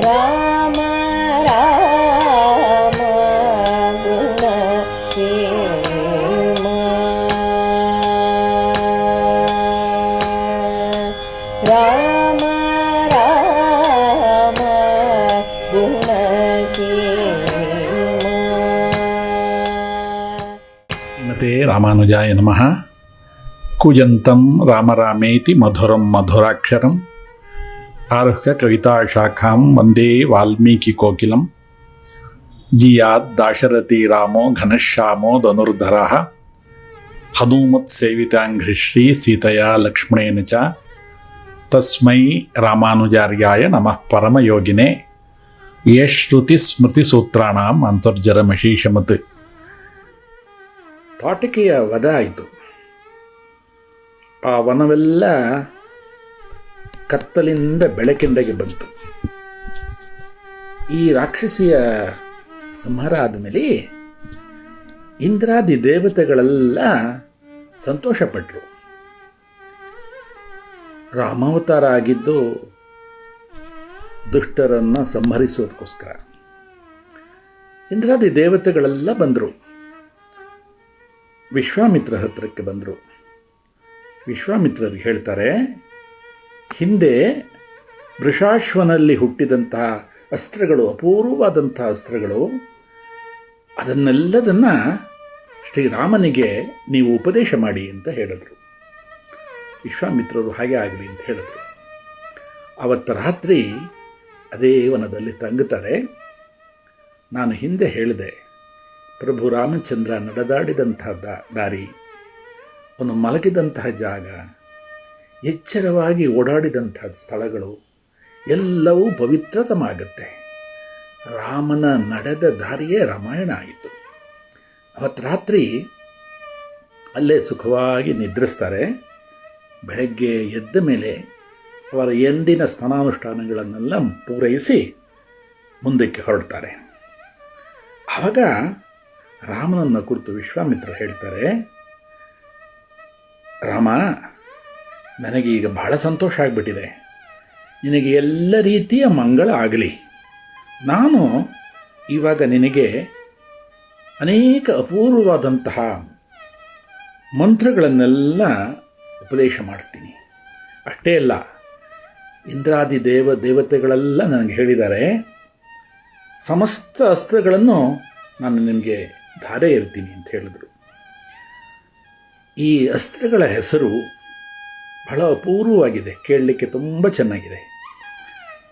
ರಾಮ ರಾಮ ಗುಣ ಸೇಮ ರಾಮ ರಾಮ ಗುಣ ಸೇಮ. ಶ್ರೀಮತೆ ರಾಮಾನುಜಾಯ ನಮಃ. ಕೂಜಂತಂ ರಾಮರಾಮೇತಿ ಮಧುರಂ ಮಧುರಾಕ್ಷರಂ ಆರುಹ್ಯ ಕವಿತಾಶಾಖಾಂ ವಂದೇ ವಾಲ್ಮೀಕಿಕೋಕಿಲಂ. ಜಿಯಾತ್ ದಾಶರಥಿ ರಾಮೋ ಘನಶ್ಯಾಮೋ ಧನುರ್ಧರಃ ಹನುಮತ್ಸೇವಿತಾಂಘ್ರಿಶ್ರೀ ಸೀತೆಯಾ ಲಕ್ಷ್ಮಣೇನ ಚ ತಸ್ಮೈ ರಾಮಾನುಜಾರ್ಯಾಯ ನಮಃ ಪರಮಯೋಗಿನೇ ಯಶ್ರುತಿ ಸ್ಮೃತಿಸೂತ್ರಾಣಾಂ ಅಂತರ್ಜರಮಶೀಷಮತ್. ತಾಟಕೆಯ ವಧ ಆಯಿತು. ಆ ವನವೆಲ್ಲ ಕತ್ತಲಿಂದ ಬೆಳಕಿಂಡೆಗೆ ಬಂತು. ಈ ರಾಕ್ಷಸಿಯ ಸಂಹಾರ ಆದಮೇಲೆ ಇಂದ್ರಾದಿ ದೇವತೆಗಳೆಲ್ಲ ಸಂತೋಷಪಟ್ಟರು. ರಾಮಾವತಾರ ಆಗಿದ್ದು ದುಷ್ಟರನ್ನು ಸಂಹರಿಸೋದಕ್ಕೋಸ್ಕರ. ಇಂದ್ರಾದಿ ದೇವತೆಗಳೆಲ್ಲ ಬಂದರು. ವಿಶ್ವಾಮಿತ್ರ ಹತ್ರಕ್ಕೆ ಬಂದರು. ವಿಶ್ವಾಮಿತ್ರರಿಗೆ ಹೇಳ್ತಾರೆ, ಹಿಂದೆ ವೃಷಾಶ್ವನಲ್ಲಿ ಹುಟ್ಟಿದಂತಹ ಅಸ್ತ್ರಗಳು, ಅಪೂರ್ವವಾದಂಥ ಅಸ್ತ್ರಗಳು, ಅದನ್ನೆಲ್ಲದನ್ನು ಶ್ರೀರಾಮನಿಗೆ ನೀವು ಉಪದೇಶ ಮಾಡಿ ಅಂತ ಹೇಳಿದ್ರು. ವಿಶ್ವಾಮಿತ್ರರು ಹಾಗೆ ಆಗಲಿ ಅಂತ ಹೇಳಿದ್ರು. ಅವತ್ತು ರಾತ್ರಿ ಅದೇ ವನದಲ್ಲಿ ತಂಗುತ್ತಾರೆ. ನಾನು ಹಿಂದೆ ಹೇಳಿದೆ, ಪ್ರಭು ರಾಮಚಂದ್ರ ನಡೆದಾಡಿದಂಥ ದಾರಿ, ಅವನು ಮಲಗಿದಂತಹ ಜಾಗ, ಎಚ್ಚರವಾಗಿ ಓಡಾಡಿದಂಥ ಸ್ಥಳಗಳು ಎಲ್ಲವೂ ಪವಿತ್ರತಮಾಗುತ್ತೆ. ರಾಮನ ನಡೆದ ದಾರಿಯೇ ರಾಮಾಯಣ ಆಯಿತು. ಅವತ್ತು ರಾತ್ರಿ ಅಲ್ಲೇ ಸುಖವಾಗಿ ನಿದ್ರಿಸ್ತಾರೆ. ಬೆಳಗ್ಗೆ ಎದ್ದ ಮೇಲೆ ಅವರ ಎಂದಿನ ಸ್ನಾನಾನುಷ್ಠಾನಗಳನ್ನೆಲ್ಲ ಪೂರೈಸಿ ಮುಂದಕ್ಕೆ ಹೊರಡ್ತಾರೆ. ಆವಾಗ ರಾಮನನ್ನು ಕುರಿತು ವಿಶ್ವಾಮಿತ್ರ ಹೇಳ್ತಾರೆ, ರಾಮ, ನನಗೆ ಈಗ ಬಹಳ ಸಂತೋಷ ಆಗಿಬಿಟ್ಟಿದೆ. ನಿನಗೆ ಎಲ್ಲ ರೀತಿಯ ಮಂಗಳ ಆಗಲಿ. ನಾನು ಇವಾಗ ನಿನಗೆ ಅನೇಕ ಅಪೂರ್ವವಾದಂತಹ ಮಂತ್ರಗಳನ್ನೆಲ್ಲ ಉಪದೇಶ ಮಾಡ್ತೀನಿ. ಅಷ್ಟೇ ಅಲ್ಲ, ಇಂದ್ರಾದಿ ದೇವತೆಗಳೆಲ್ಲ ನನಗೆ ಹೇಳಿದ್ದಾರೆ, ಸಮಸ್ತ ಅಸ್ತ್ರಗಳನ್ನು ನಾನು ನಿಮಗೆ ಧಾರೆ ಇರ್ತೀನಿ ಅಂತ ಹೇಳಿದರು. ಈ ಅಸ್ತ್ರಗಳ ಹೆಸರು ಬಹಳ ಅಪೂರ್ವವಾಗಿದೆ, ಕೇಳಲಿಕ್ಕೆ ತುಂಬ ಚೆನ್ನಾಗಿದೆ.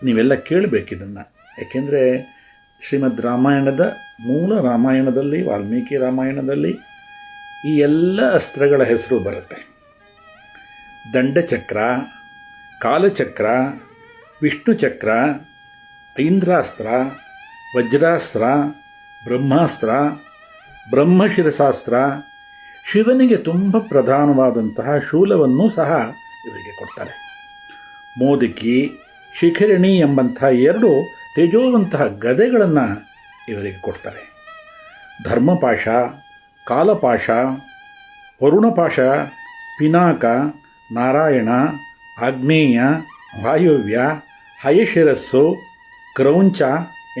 ನೀವೆಲ್ಲ ಕೇಳಬೇಕಿದನ್ನು. ಯಾಕೆಂದರೆ ಶ್ರೀಮದ್ ರಾಮಾಯಣದ ಮೂಲ ರಾಮಾಯಣದಲ್ಲಿ, ವಾಲ್ಮೀಕಿ ರಾಮಾಯಣದಲ್ಲಿ ಈ ಎಲ್ಲ ಅಸ್ತ್ರಗಳ ಹೆಸರು ಬರುತ್ತೆ. ದಂಡಚಕ್ರ, ಕಾಲಚಕ್ರ, ವಿಷ್ಣುಚಕ್ರ, ಐಂದ್ರಾಸ್ತ್ರ, ವಜ್ರಾಸ್ತ್ರ, ಬ್ರಹ್ಮಾಸ್ತ್ರ, ಬ್ರಹ್ಮಶಿರಸಾಸ್ತ್ರ, ಶಿವನಿಗೆ ತುಂಬ ಪ್ರಧಾನವಾದಂತಹ ಶೂಲವನ್ನು ಸಹ ಇವರಿಗೆ ಕೊಡ್ತಾರೆ. ಮೋದಕಿ, ಶಿಖರಿಣಿ ಎಂಬಂಥ 2 ತೇಜೋವಂತಹ ಗದೆಗಳನ್ನು ಇವರಿಗೆ ಕೊಡ್ತಾರೆ. ಧರ್ಮಪಾಶ, ಕಾಲಪಾಶ, ವರುಣಪಾಶ, ಪಿನಾಕ, ನಾರಾಯಣ, ಆಗ್ನೇಯ, ವಾಯುವ್ಯ, ಹಯಶಿರಸ್ಸು, ಕ್ರೌಂಚ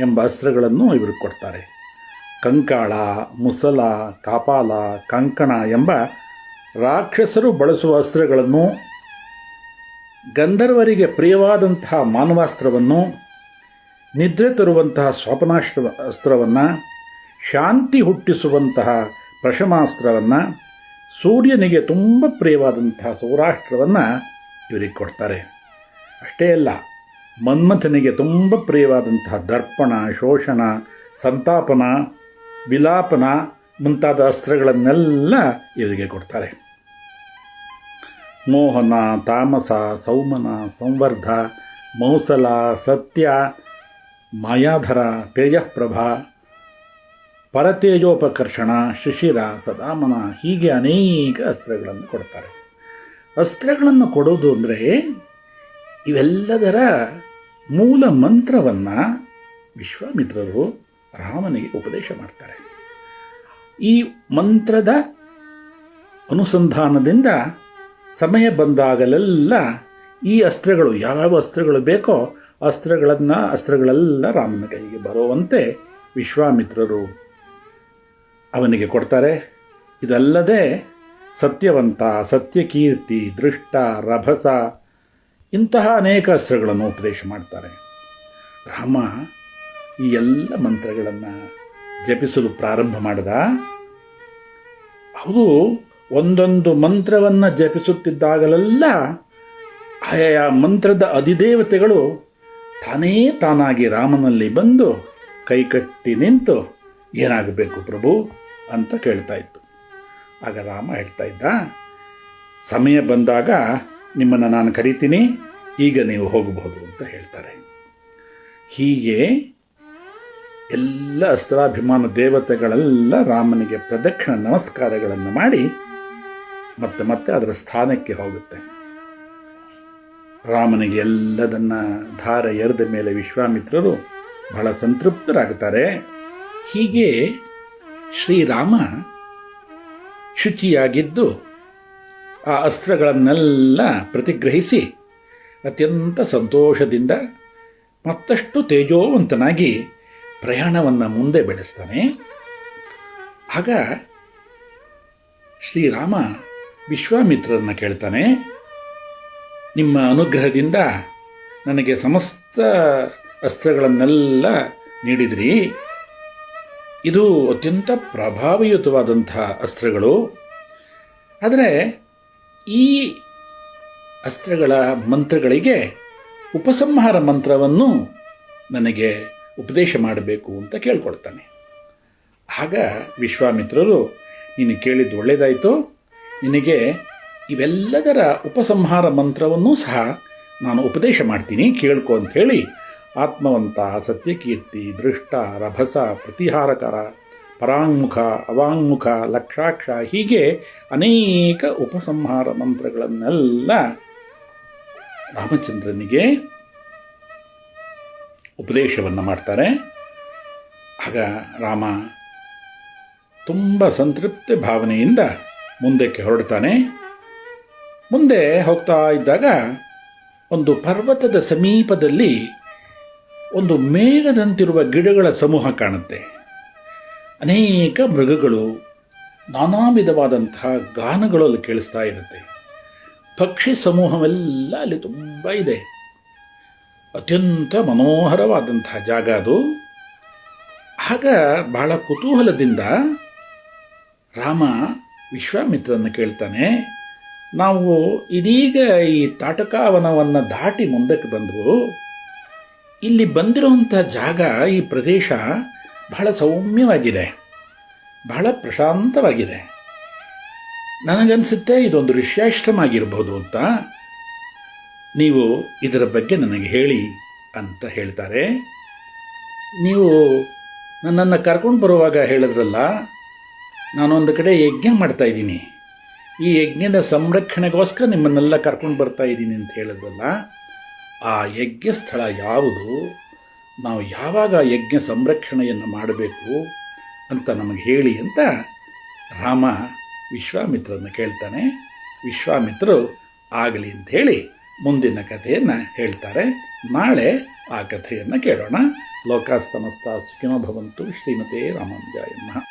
ಎಂಬ ಅಸ್ತ್ರಗಳನ್ನು ಇವರು ಕೊಡ್ತಾರೆ. ಕಂಕಾಳ, ಮುಸಲ, ಕಾಪಾಲ, ಕಂಕಣ ಎಂಬ ರಾಕ್ಷಸರು ಬಳಸುವ ಅಸ್ತ್ರಗಳನ್ನು, ಗಂಧರ್ವರಿಗೆ ಪ್ರಿಯವಾದಂತಹ ಮಾನವಾಸ್ತ್ರವನ್ನು, ನಿದ್ರೆ ತರುವಂತಹ ಅಸ್ತ್ರವನ್ನು, ಶಾಂತಿ ಹುಟ್ಟಿಸುವಂತಹ ಪ್ರಶಮಾಸ್ತ್ರವನ್ನು, ಸೂರ್ಯನಿಗೆ ತುಂಬ ಪ್ರಿಯವಾದಂತಹ ಸೌರಾಷ್ಟ್ರವನ್ನು ಇವರಿಗೆ ಕೊಡ್ತಾರೆ. ಅಷ್ಟೇ ಅಲ್ಲ, ಮನ್ಮಥನಿಗೆ ತುಂಬ ಪ್ರಿಯವಾದಂತಹ ದರ್ಪಣ, ಶೋಷಣ, ಸಂತಾಪನ, ವಿಲಾಪನ ಮುಂತಾದ ಅಸ್ತ್ರಗಳನ್ನೆಲ್ಲ ಇವರಿಗೆ ಕೊಡ್ತಾರೆ. ಮೋಹನ, ತಾಮಸ, ಸೌಮನ, ಸಂವರ್ಧ, ಮೌಸಲ, ಸತ್ಯ, ಮಾಯಾಧರ, ತೇಜಃಪ್ರಭ, ಪರತೇಜೋಪಕರ್ಷಣ, ಶಿಶಿರ, ಸದಾಮನ, ಹೀಗೆ ಅನೇಕ ಅಸ್ತ್ರಗಳನ್ನು ಕೊಡ್ತಾರೆ. ಅಸ್ತ್ರಗಳನ್ನು ಕೊಡೋದು ಅಂದರೆ ಇವೆಲ್ಲದರ ಮೂಲ ಮಂತ್ರವನ್ನು ವಿಶ್ವಾಮಿತ್ರರು ರಾಮನಿಗೆ ಉಪದೇಶ ಮಾಡ್ತಾರೆ. ಈ ಮಂತ್ರದ ಅನುಸಂಧಾನದಿಂದ ಸಮಯ ಬಂದಾಗಲೆಲ್ಲ ಈ ಅಸ್ತ್ರಗಳು, ಯಾವ್ಯಾವ ಅಸ್ತ್ರಗಳು ಬೇಕೋ ಅಸ್ತ್ರಗಳೆಲ್ಲ ರಾಮನ ಕೈಗೆ ಬರುವಂತೆ ವಿಶ್ವಾಮಿತ್ರರು ಅವನಿಗೆ ಕೊಡ್ತಾರೆ. ಇದಲ್ಲದೆ ಸತ್ಯವಂತ, ಸತ್ಯಕೀರ್ತಿ, ದೃಷ್ಟ, ರಭಸ ಇಂತಹ ಅನೇಕ ಅಸ್ತ್ರಗಳನ್ನು ಉಪದೇಶ ಮಾಡ್ತಾರೆ. ರಾಮ ಈ ಎಲ್ಲ ಮಂತ್ರಗಳನ್ನು ಜಪಿಸಲು ಪ್ರಾರಂಭ ಮಾಡಿದ. ಹೌದು, ಒಂದೊಂದು ಮಂತ್ರವನ್ನು ಜಪಿಸುತ್ತಿದ್ದಾಗಲೆಲ್ಲ ಆಯಾ ಮಂತ್ರದ ಅಧಿದೇವತೆಗಳು ತಾನಾಗಿ ರಾಮನಲ್ಲಿ ಬಂದು ಕೈಕಟ್ಟಿ ನಿಂತು ಏನಾಗಬೇಕು ಪ್ರಭು ಅಂತ ಕೇಳ್ತಾ ಇತ್ತು. ಆಗ ರಾಮ ಹೇಳ್ತಾ ಇದ್ದ, ಸಮಯ ಬಂದಾಗ ನಿಮ್ಮನ್ನು ನಾನು ಕರಿತೀನಿ, ಈಗ ನೀವು ಹೋಗಬಹುದು ಅಂತ ಹೇಳ್ತಾರೆ. ಹೀಗೆ ಎಲ್ಲ ಅಸ್ತ್ರಾಭಿಮಾನ ದೇವತೆಗಳೆಲ್ಲ ರಾಮನಿಗೆ ಪ್ರದಕ್ಷಿಣ ನಮಸ್ಕಾರಗಳನ್ನು ಮಾಡಿ ಮತ್ತೆ ಅದರ ಸ್ಥಾನಕ್ಕೆ ಹೋಗುತ್ತೆ. ರಾಮನಿಗೆ ಎಲ್ಲದನ್ನು ಧಾರೆ ಎರೆದ ಮೇಲೆ ವಿಶ್ವಾಮಿತ್ರರು ಬಹಳ ಸಂತೃಪ್ತರಾಗುತ್ತಾರೆ. ಹೀಗೆ ಶ್ರೀರಾಮ ಶುಚಿಯಾಗಿದ್ದು ಆ ಅಸ್ತ್ರಗಳನ್ನೆಲ್ಲ ಪ್ರತಿಗ್ರಹಿಸಿ ಅತ್ಯಂತ ಸಂತೋಷದಿಂದ ಮತ್ತಷ್ಟು ತೇಜೋವಂತನಾಗಿ ಪ್ರಯಾಣವನ್ನು ಮುಂದೆ ಬೆಳೆಸ್ತಾನೆ. ಆಗ ಶ್ರೀರಾಮ ವಿಶ್ವಾಮಿತ್ರರನ್ನು ಕೇಳ್ತಾನೆ, ನಿಮ್ಮ ಅನುಗ್ರಹದಿಂದ ನನಗೆ ಸಮಸ್ತ ಅಸ್ತ್ರಗಳನ್ನೆಲ್ಲ ನೀಡಿದ್ರಿ. ಇದು ಅತ್ಯಂತ ಪ್ರಭಾವಯುತವಾದಂಥ ಅಸ್ತ್ರಗಳು. ಆದರೆ ಈ ಅಸ್ತ್ರಗಳ ಮಂತ್ರಗಳಿಗೆ ಉಪಸಂಹಾರ ಮಂತ್ರವನ್ನು ನನಗೆ ಉಪದೇಶ ಮಾಡಬೇಕು ಅಂತ ಕೇಳ್ಕೊಳ್ತಾನೆ. ಆಗ ವಿಶ್ವಾಮಿತ್ರರು, ನೀನು ಕೇಳಿದ್ದು ಒಳ್ಳೆಯದಾಯಿತು, ನಿನಗೆ ಇವೆಲ್ಲದರ ಉಪಸಂಹಾರ ಮಂತ್ರವನ್ನೂ ಸಹ ನಾನು ಉಪದೇಶ ಮಾಡ್ತೀನಿ, ಕೇಳ್ಕೊ ಅಂಥೇಳಿ ಆತ್ಮವಂತ, ಸತ್ಯಕೀರ್ತಿ, ದೃಷ್ಟ, ರಭಸ, ಪ್ರತಿಹಾರಕರ, ಪರಾಂಗುಖ, ಅವಾಂಗುಖ, ಲಕ್ಷಾಕ್ಷ ಹೀಗೆ ಅನೇಕ ಉಪಸಂಹಾರ ಮಂತ್ರಗಳನ್ನೆಲ್ಲ ರಾಮಚಂದ್ರನಿಗೆ ಉಪದೇಶವನ್ನು ಮಾಡ್ತಾರೆ. ಆಗ ರಾಮ ತುಂಬ ಸಂತೃಪ್ತಿ ಭಾವನೆಯಿಂದ ಮುಂದಕ್ಕೆ ಹೊರಡ್ತಾನೆ. ಮುಂದೆ ಹೋಗ್ತಾ ಇದ್ದಾಗ ಒಂದು ಪರ್ವತದ ಸಮೀಪದಲ್ಲಿ ಒಂದು ಮೇಘದಂತಿರುವ ಗಿಡಗಳ ಸಮೂಹ ಕಾಣುತ್ತೆ. ಅನೇಕ ಮೃಗಗಳು, ನಾನಾ ವಿಧವಾದಂತಹ ಗಾನಗಳು ಅಲ್ಲಿ ಕೇಳಿಸ್ತಾ ಇರುತ್ತೆ. ಪಕ್ಷಿ ಸಮೂಹವೆಲ್ಲ ಅಲ್ಲಿ ತುಂಬ ಇದೆ. ಅತ್ಯಂತ ಮನೋಹರವಾದಂತಹ ಜಾಗ ಅದು. ಆಗ ಬಹಳ ಕುತೂಹಲದಿಂದ ರಾಮ ವಿಶ್ವಾಮಿತ್ರನ ಕೇಳ್ತಾನೆ, ನಾವು ಇದೀಗ ಈ ತಾಟಕಾವನವನ್ನು ದಾಟಿ ಮುಂದಕ್ಕೆ ಬಂದವು. ಇಲ್ಲಿ ಬಂದಿರುವಂಥ ಜಾಗ, ಈ ಪ್ರದೇಶ ಬಹಳ ಸೌಮ್ಯವಾಗಿದೆ, ಬಹಳ ಪ್ರಶಾಂತವಾಗಿದೆ. ನನಗನ್ಸುತ್ತೆ ಇದೊಂದು ಋಷ್ಯಾಶ್ರಮ ಆಗಿರ್ಬೋದು ಅಂತ. ನೀವು ಇದರ ಬಗ್ಗೆ ನನಗೆ ಹೇಳಿ ಅಂತ ಹೇಳ್ತಾರೆ. ನೀವು ನನ್ನನ್ನು ಕರ್ಕೊಂಡು ಬರುವಾಗ ಹೇಳಿದ್ರಲ್ಲ, ನಾನೊಂದು ಕಡೆ ಯಜ್ಞ ಮಾಡ್ತಾ ಇದ್ದೀನಿ, ಈ ಯಜ್ಞದ ಸಂರಕ್ಷಣೆಗೋಸ್ಕರ ನಿಮ್ಮನ್ನೆಲ್ಲ ಕರ್ಕೊಂಡು ಬರ್ತಾ ಇದ್ದೀನಿ ಅಂತ ಹೇಳಿದ್ರಲ್ಲ, ಆ ಯಜ್ಞ ಸ್ಥಳ ಯಾವುದು, ನಾವು ಯಾವಾಗ ಯಜ್ಞ ಸಂರಕ್ಷಣೆಯನ್ನು ಮಾಡಬೇಕು ಅಂತ ನಮಗೆ ಹೇಳಿ ಅಂತ ರಾಮ ವಿಶ್ವಾಮಿತ್ರನ ಕೇಳ್ತಾನೆ. ವಿಶ್ವಾಮಿತ್ರರು ಆಗಲಿ ಅಂತ ಹೇಳಿ ಮುಂದಿನ ಕಥೆಯನ್ನು ಹೇಳ್ತಾರೆ. ನಾಳೆ ಆ ಕಥೆಯನ್ನು ಕೇಳೋಣ. ಲೋಕ ಸಮಸ್ತ ಸುಖಿನೋ ಭವಂತು. ಶ್ರೀಮತೆ ರಾಮಾನುಜಾಯ ನಮಃ.